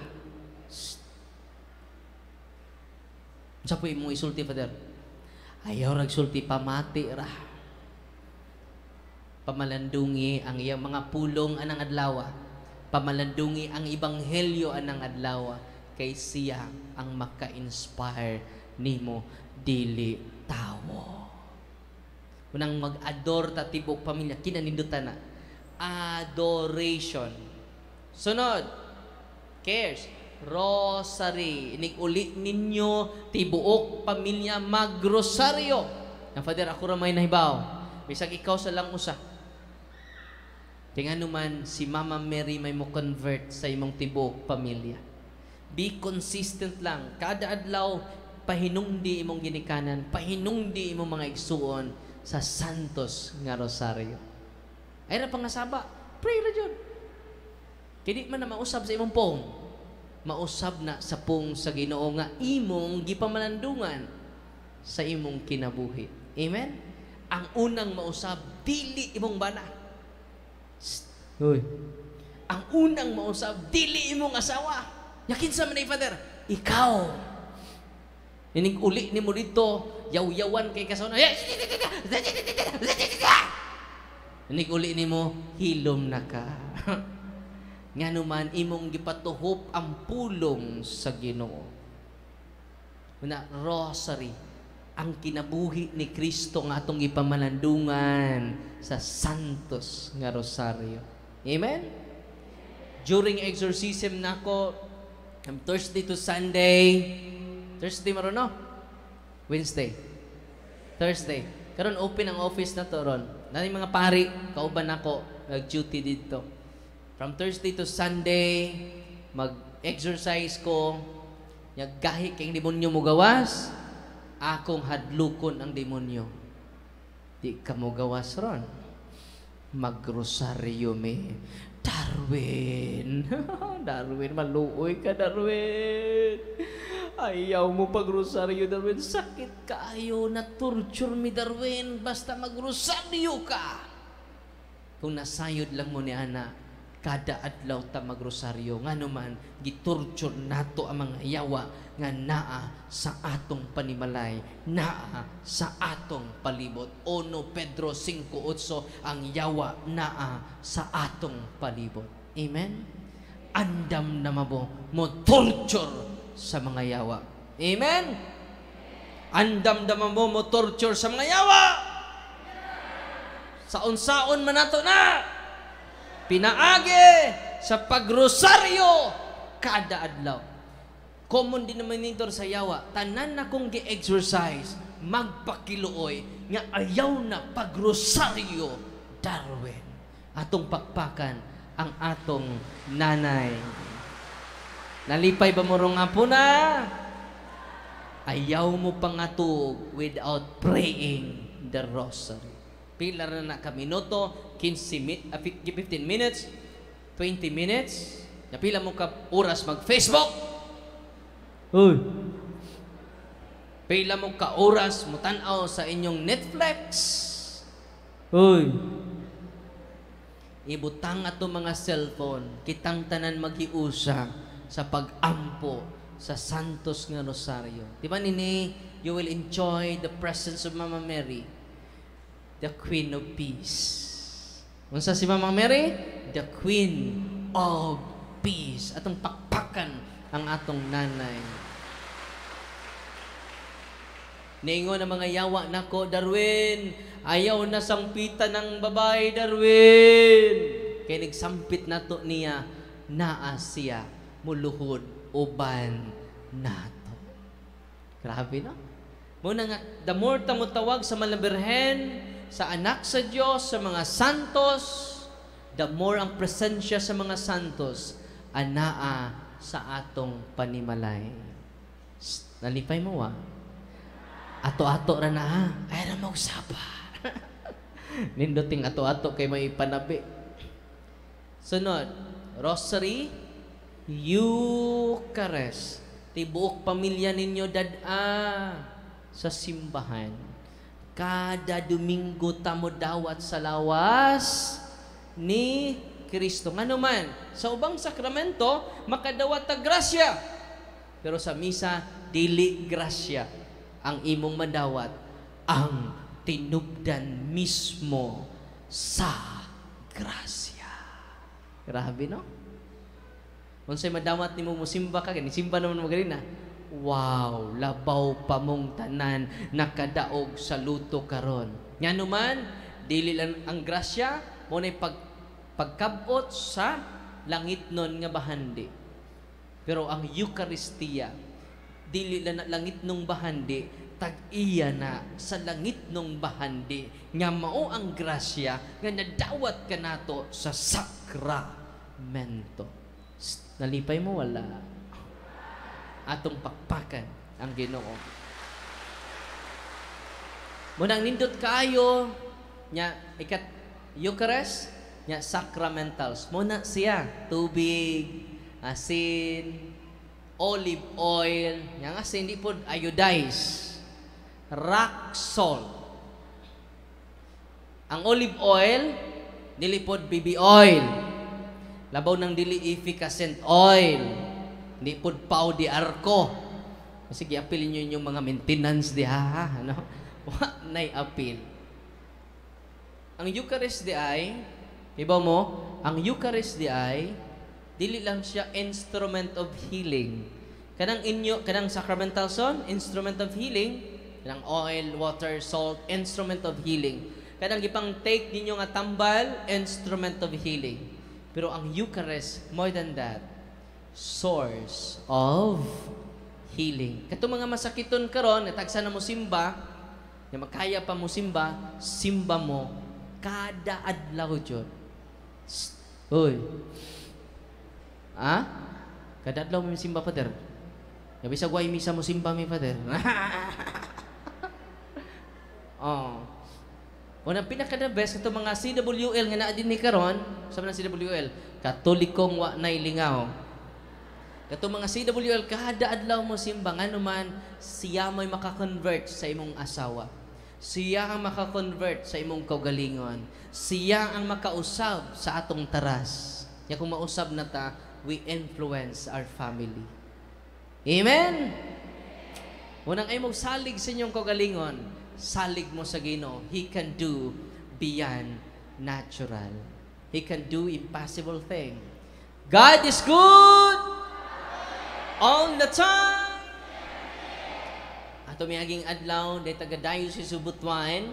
Sa po mo isulti, Father? Ayaw ragsulti, pamati ra. Pamalandungi ang iyang mga pulong anang adlaw. Pamalandungi ang ebanghelyo anang adlaw. Kay siya ang maka-inspire nimo, dili tawo. Unang mag-adore ta tibok pamilya, kinanindutan na. Adoration. Sunod, cares, rosary. Inig-uli ninyo, tibuok pamilya mag-rosaryo. Ang Father, ako ramay nahibaw. Bisag ikaw sa lang usa. Tingnan naman, si Mama Mary may mo convert sa imong tibuok pamilya. Be consistent lang. Kada adlaw, pahinungdi imong ginikanan, pahinungdi imong mga igsuon sa santos nga rosaryo. Ay na pangasaba, pray ra jud. Kaya di man na mausab sa imong pong. Mausab na sa pong sa Ginoo nga imong gipamalandungan sa imong kinabuhi. Amen? Ang unang mausab, dili imong bana. Hoy. Ang unang mausab, dili imong asawa. Yakin sa manay, Father, ikaw. Inig uli ni mo dito, yaw-yawan kay kasawa. Inig uli ni mo, hilom na ka. Nga naman, imong gipatuhop ang pulong sa Ginoo. Una, rosary. Ang kinabuhi ni Kristo nga atong ipamalandungan sa santos nga rosaryo. Amen? During exorcism nako, Thursday to Sunday, Thursday maron no? Wednesday. Thursday. Karon open ang office na to ron. Nani mga pari, kauban nako, nag-duty dito. From Thursday to Sunday, mag-exercise ko, gahi kay demonyo mo gawas, akong hadlukon ang demonyo. Di ka mo gawas ron. Magrosaryo me. Darwin. Darwin, maluoy ka, Darwin. Ayaw mo pagrosaryo, Darwin. Sakit kaayo na torture mi, Darwin. Basta magrosaryo ka. Kung nasayod lang mo ni Ana, kada adlaw ta magrosaryo. Nga naman, gitorture nato ang mga yawa nga naa sa atong panimalay, naa sa atong palibot. 1 Pedro 5:8, ang yawa naa sa atong palibot. Amen? Andam na mo torture sa mga yawa. Amen? Andam na mo torture sa mga yawa. Saon-saon man nato na pinaagi sa pagrosaryo kada adlaw. Common denominator sa yawa, tanan na kong gi-exercise, magpakiluoy, nga ayaw na pagrosaryo, Darwin. Atong pakpakan ang atong nanay. Nalipay ba mo rong apo na? Ayaw mo pangatug without praying the rosary. Pila na ka minuto, 15 minutes, 20 minutes, napila mo ka oras mag-Facebook. Uy. Pila mo ka oras mo tan-aw sa inyong Netflix. Uy. Ibutang ato mga cellphone, kitang tanan maghiusa sa pag-ampo sa Santos nga Rosario. Di ba nini, you will enjoy the presence of Mama Mary, the Queen of Peace. Unsa si Mama Mary? The Queen of Peace. Atong pakpakan ang atong nanay. Ningon ang mga yawa nako, Darwin, ayaw na sangpitan ng babae, Darwin. Kaya nagsampit nato niya, naa siya, muluhod, uban nato. Grabe, no? Muna nga, the more tamo tawag sa Malabirhen, sa anak sa Diyos, sa mga santos, the more ang presensya sa mga santos, anaa sa atong panimalay. Nalipay mo, ato-ato ra na, ha? Ay na mo usapa. Ninduting ato-ato kay may panabi. Sunod, Rosary, Eucharist. Tibuok pamilya ninyo sa simbahan. Kada Domingo tamo dawat sa lawas ni Kristo. Nga naman, sa ubang sakramento, makadawat ta grasya. Pero sa misa, dili grasya ang imong madawat, ang tinubdan mismo sa grasya. Grabe, no? Kung sa'y madawat ni mo musimba ka, simba naman mo ganina. Wow, labaw pa mong tanan, nakadaog sa luto karon. Nga naman, dili lang ang grasya, muna'y pagkabot sa langit nun nga bahandi. Pero ang Eucharistia, dili lang na langit nung bahandi, tag-iya na sa langit nung bahandi, nga mao ang grasya, nga nadawat ka nato sa sakramento. Nalipay mo, wala. Atong pakpakan ang Ginoo. Munang nindot kayo, nya ikat Eucharist, nya sacramentals. Muna siya, tubig, asin, olive oil, yang asin di po iodize, rock salt. Ang olive oil, dili po BB oil. Labaw ng dili efficacent oil. Hindi po pao di arko. Kasi giapilin nyo yung mga maintenance di ano? Wa na'y apil. Ang Eucharist di ay, iba mo, ang Eucharist di ay, dili lang siya instrument of healing. Kanang sacramental son, instrument of healing. Kanang oil, water, salt, instrument of healing. Kanang ipang take ninyo nga tambal, instrument of healing. Pero ang Eucharist, more than that, source of healing. Kato mga masakiton karon, natagsa na mo simba, na makaya pa mo simba, simba mo kada adlaw jud. Uy. Ah? Kada adlaw mo simba, Father. Gabi sa guay misa mo simba mi, Father. Oh. Unang pinaka-the best ito mga CWL nga naa din ni karon, sa mga CWL, Katolikong wa nay lingaw. Kato mga CWL kada adlaw mo simba ngano man siya may maka-convert sa imong asawa. Siya ang maka-convert sa imong kaugalingon. Siya ang makausab sa atong taras. Ya kung mausab na ta, we influence our family. Amen. Unang ay mo salig sa inyong kaugalingon, salig mo sa Ginoo. He can do beyond natural. He can do impossible thing. God is good all the time. Ato miyaging adlaw day taga-dayo si Subutuan,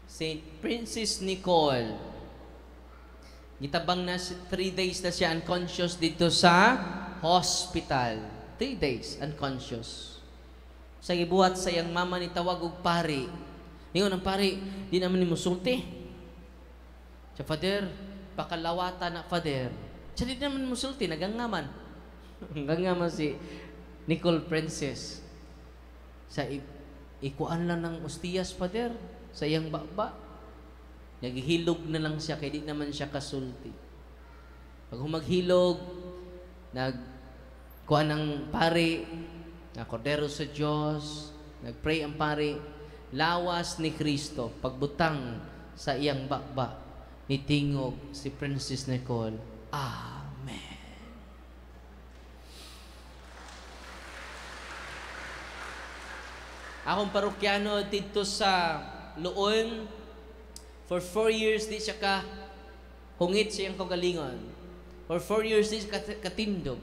St. Princess Nicole. Gitabang na 3 days na siya unconscious dito sa hospital. 3 days unconscious. Sa gibuhat sa iyang mama ni tawag og pari. Ingon ang pari, di naman ni musulti. Sa Father, pakalawata na Father. Sa di naman musulti, nagangaman. Nagangaman si Nicole Princess. Sa ikuan lang ng ostiyas, Father, sa iyang baba. Naghihilog na lang siya, kaya di naman siya kasulti. Pag humaghilog, nagkuan ng pari, na kordero sa Diyos, nagpray ang pari, lawas ni Kristo, pagbutang sa iyang baba, nitingog si Princess Nicole. Amen. Akong parokyano dito sa Luon, for 4 years di siya ka hungit siyang kagalingon. For 4 years di siya katindog.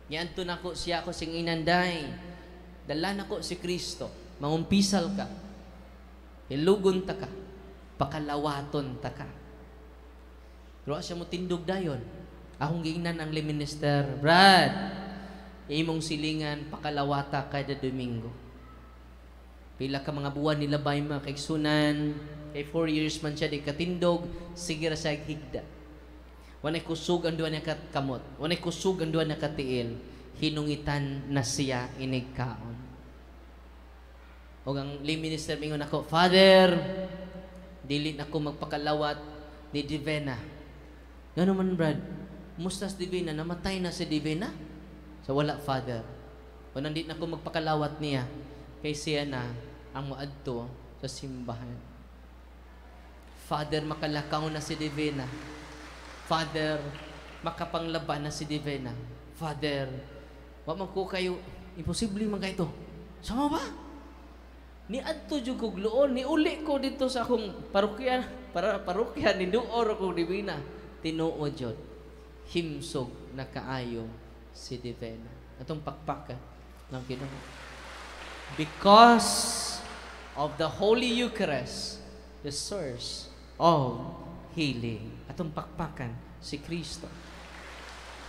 Yan to nako siya ako sing inanday. Dala nako si Kristo. Mangumpisal ka. Hilugon ta ka. Pakalawaton ta ka. Pero siya mo tindog dayon. Akong giingnan ang minister, Brad, imong silingan pakalawata kada Domingo. Pila ka mga buwan nila bay mga kaigsunan, kay 4 years man siya di katindog, sige ra siya higda. Wanay kusog ang duwa niya kamot. Wanay kusog ang duwa niya katiil. Hinungitan na siya inigkaon. O ang lay minister mingon ako, Father, dili na ako magpakalawat ni Divina. Gano man, Brad? Mustas Divina, namatay na si Divina? So wala, Father. O nandit na ako magpakalawat niya, kay siya na ang maadto sa simbahan. Father, makalakaw na si Divina. Father, makapanglaban na si Divina. Father, wa man ko kayo, imposible man kayo ito. Sama ba? Ni adto jud kog luon, ni uli ko dito sa akong parokya, parokya ni duor ko Divina. Tinuod jud. Himsog na kaayo si Divina. Atong pakpakan ng Ginoo. Because of the Holy Eucharist, the source of healing. Atong pakpakan si Kristo.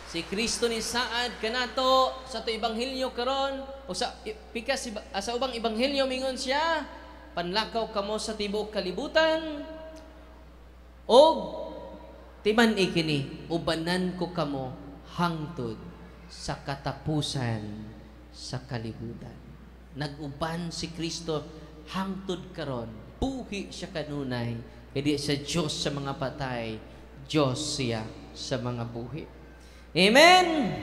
Si Kristo ni saad kanato sa to ebanghelyo karon o sa pikas sa ubang ebanghelyo mingon siya, panlakaw kamo sa tibuok kalibutan og timan ikini ubanan ko kamo hangtod sa katapusan sa kalibutan. Nag-uban si Kristo hangtod karon. Buhi siya kanunay. Kaya siya Diyos sa mga patay, Diyos siya sa mga buhi. Amen?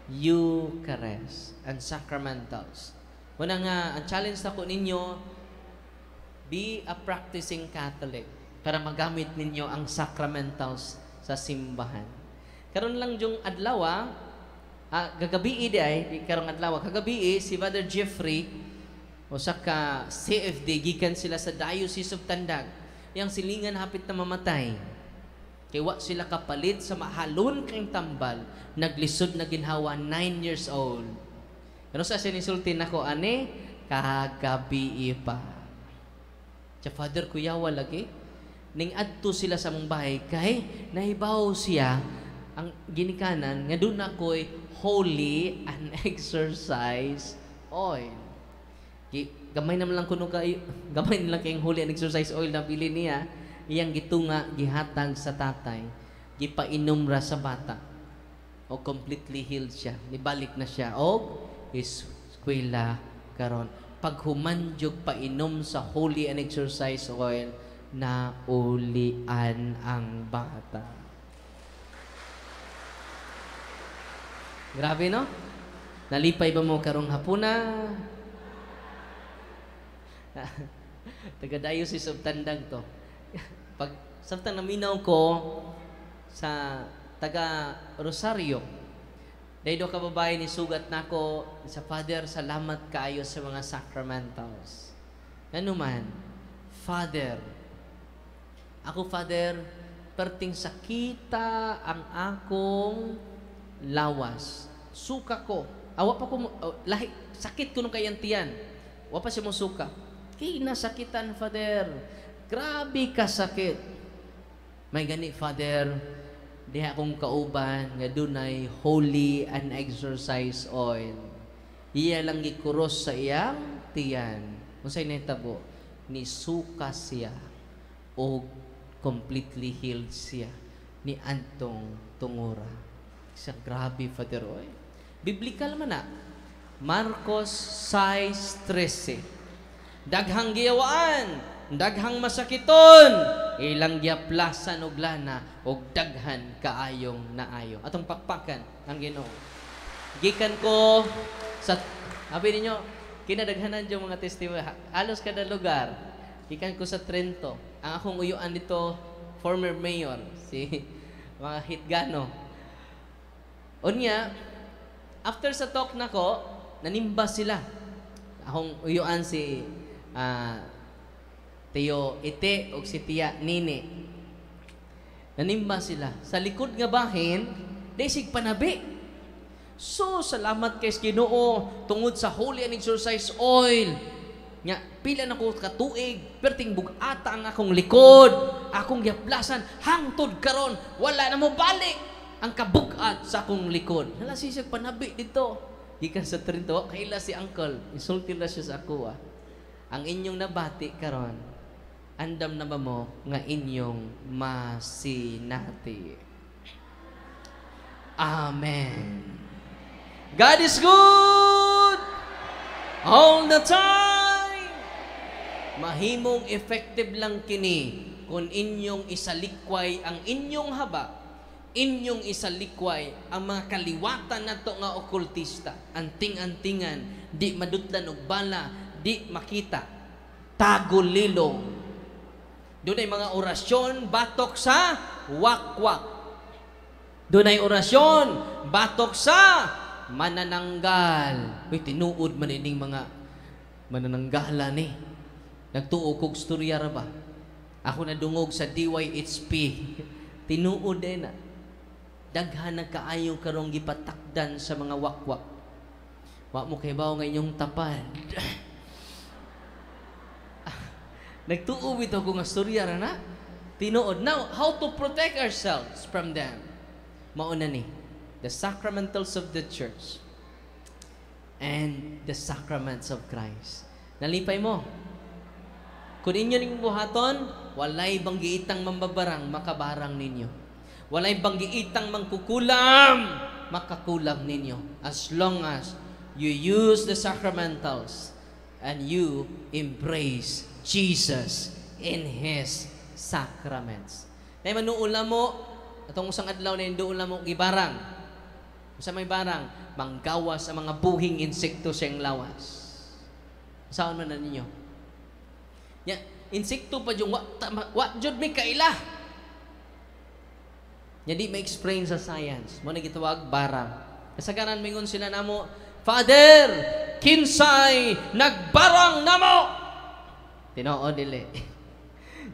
Eucharist and sacramentals. Una nga, ang challenge na ko ninyo, be a practicing Catholic para magamit ninyo ang sacramentals sa simbahan. Karon lang yung adlaw, gagabi di karong adlaw, kagabi si Father Jeffrey, o sa ka CFD, gikan sila sa Diocese of Tandag, yang silingan hapit na mamatay. Kaya wa sila kapalit sa mahalon kang tambal, naglisod na ginhawa 9 years old. Pero sa sinisulti nako ani, kagabi pa. Sa Father kuyawa lagi, ning adto sila sa mong bahay, kay nahibaw siya, ang ginikanan, nga doon ako'y holy and exercise oil. Gamay naman lang kuno kayo, gamay lang kayong holy and exercise oil na bili niya, iyang gitunga gihatag sa tatay, gipainom ra sa bata. O completely healed siya. Nibalik na siya og eskwela karon. Pag humanjog painom sa holy and exercise oil, na ulian ang bata. Grabe, no? Nalipay ba mo karong hapuna? Taga-diocese of Tandang to. Pag samtang naminaw ko sa taga Rosario, dahil do ka babae ni sugat nako sa Father, salamat kaayo sa mga sacramentals. Ano man, Father, ako Father, perting sakita ang akong lawas. Suka ko. Awa pa ko, lahi, sakit ko nung kayantiyan. Wa pa siya mo suka. Kaya nasakitan, Father. Grabe ka sakit. May gani, Father, diha akong kauban nga dunay holy and exercise oil. Iya lang gikuros sa iyang tiyan. Unsay nahitabo? Ni suka siya o completely healed siya ni antong tungura. Sa grabe, Father, oy. Biblikal man na. Marcos 6:13. Daghang giyawaan, daghang masakiton, ilang giaplasan og lana og daghan kaayong naayo. Atong pakpakan ang Ginoo. Gikan ko sa abi ninyo kinadaghanan yung mga testimony halos kada lugar. Gikan ko sa Trento. Ang akong uyuan dito former mayor si mga Hitgano. Unya after sa talk nako nanimba sila. Akong uyuan si Tiyo Ite o si Tia Nini. Nanimba sila. Sa likod nga bahin, desig panabi. So, salamat kay Ginoo tungod sa holy and exercise oil. Nya, pila na ko katuig, perting bugata ang akong likod, akong giaplasan, hangtod karon, wala na mo balik ang kabugat sa akong likod. Hala sisig panabi dito. Gikan sa Trento, kaila si Uncle, insulti na siya sa ako Ang inyong nabati karon, andam na ba mo nga inyong masinati? Amen. God is good all the time. Mahimong effective lang kini kung inyong isalikway ang inyong haba, inyong isalikway ang mga kaliwatan nato nga okultista, anting-antingan, di madutlan og bala, di makita, tagulilong. Doon ay mga orasyon, batok sa wakwak. Doon ay orasyon, batok sa manananggal. Uy, tinuod man ining mga manananggalan eh. Nagtuo kog storya ra ba? Ako nadungog sa DYHP. Tinuod din na. Daghan na kaayo karong gipatakdan sa mga wakwak. Wa mo kay bawo nga inyong tapad. Nagtuo bitaw ko nga storya ra na. Tinuod. Now, how to protect ourselves from them? Mauna ni, the sacramentals of the church and the sacraments of Christ. Nalipay mo. Kung inyo ning buhaton, walay banggiitang mambabarang, makabarang ninyo. Walay banggiitang mangkukulam, makakulam ninyo. As long as you use the sacramentals and you embrace Jesus in His sacraments. Nay manuula mo, atong usang adlaw na doon mo gibarang. Sa may barang, manggawas ang mga buhing insekto sa iyong lawas. Saan man na ninyo? Ya, insekto pa yung what jud may kaila. Ya di ma-explain sa science. Mo na gitawag barang. Kasagaran mingon sila namo, Father, kinsay nagbarang namo. Tinuod dili.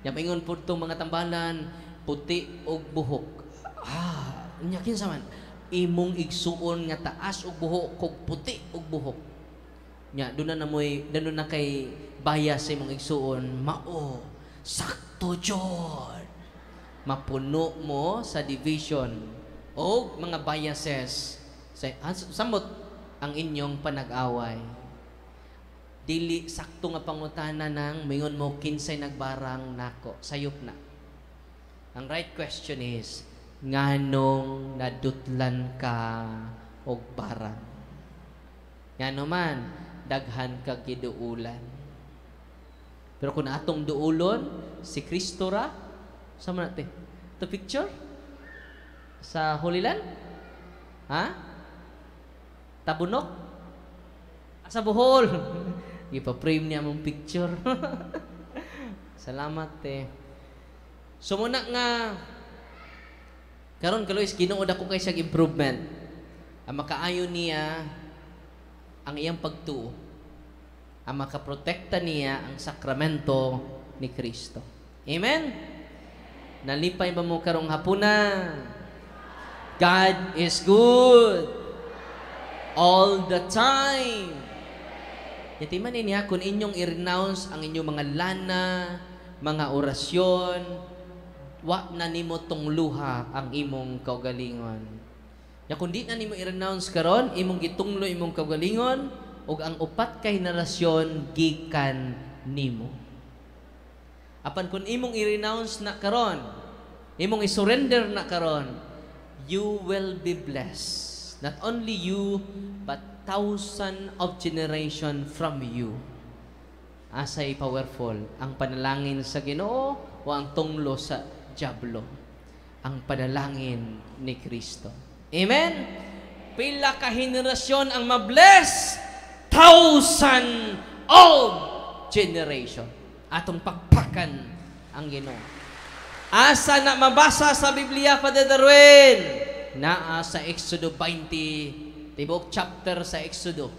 Ya mingon pud tong mga tambalan, puti og buhok. Nya kinsa man imong igsuon nga taas og buhok kog puti og buhok. Nya doon na kay bias sa imong igsuon, mao sakto jud. Mapuno mo sa division o mga biases samot ang inyong panag-away. Dili sakto nga pangutana nang mingon mo kinsay nagbarang nako, sayop na. Ang right question is, nganong nadutlan ka og barang? Ngano man, daghan ka giduulan. Pero kung atong duulon, si Kristo ra, sama natin. Ito picture? Sa Holy Land? Ha? Tabunok? Sa Bohol? Ipa-frame niya mong picture. Salamat So muna nga, karon kalois, ginuod ako kay siyang improvement. Ang makaayon niya, ang iyang pagtuo. Ang makaprotekta niya ang sakramento ni Kristo. Amen? Nalipay ba mo karong hapuna? God is good all the time. Yatiman niya, kung inyong i-renounce ang inyong mga lana, mga orasyon, wa na nimo tong luha ang imong kaugalingon. Ya kung di na nimo i-renounce karon, imong gitunglo imong kaugalingon, ug ang upat ka henerasyon gikan nimo. Apan kung imong i-renounce na karon, imong i-surrender na karon, you will be blessed. Not only you, but 1,000 of generation from you. Asay powerful ang panalangin sa Ginoo o ang tunglo sa diablo. Ang panalangin ni Kristo. Amen? Pila ka henerasyon ang mabless? 1,000 of generation. Atong pakpakan ang Ginoo. Asa na mabasa sa Biblia, Father Darwin? Naa sa Exodo 20, tibok chapter sa Exodo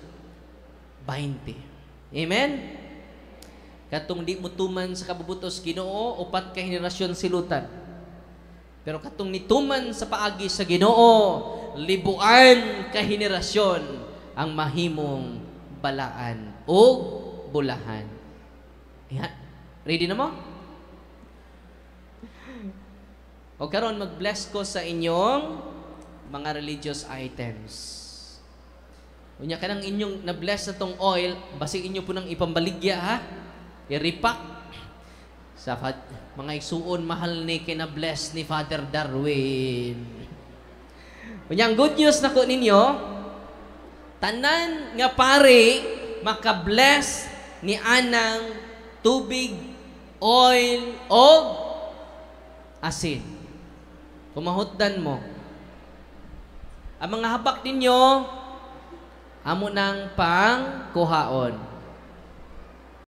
20. Amen? Katong di mo tuman sa kabubutos Ginoo, upat ka henerasyon silutan. Pero katong nituman sa paagi sa Ginoo, libuan ka henerasyon ang mahimong balaan o bulahan. Yan. Ready na mo? O karon mag-bless ko sa inyong mga religious items. Unya kanang inyong na-bless na tong oil, basig inyo po nang ipambaligya ha. I-repack sa mga isuon mahal ni kina-bless ni Father Darwin. Unya ang good news nako ninyo, tanan nga pare maka-bless ni anang tubig, oil o asin. Kumahutdan mo. Ang mga habak ninyo, amo ng pangkuhaon.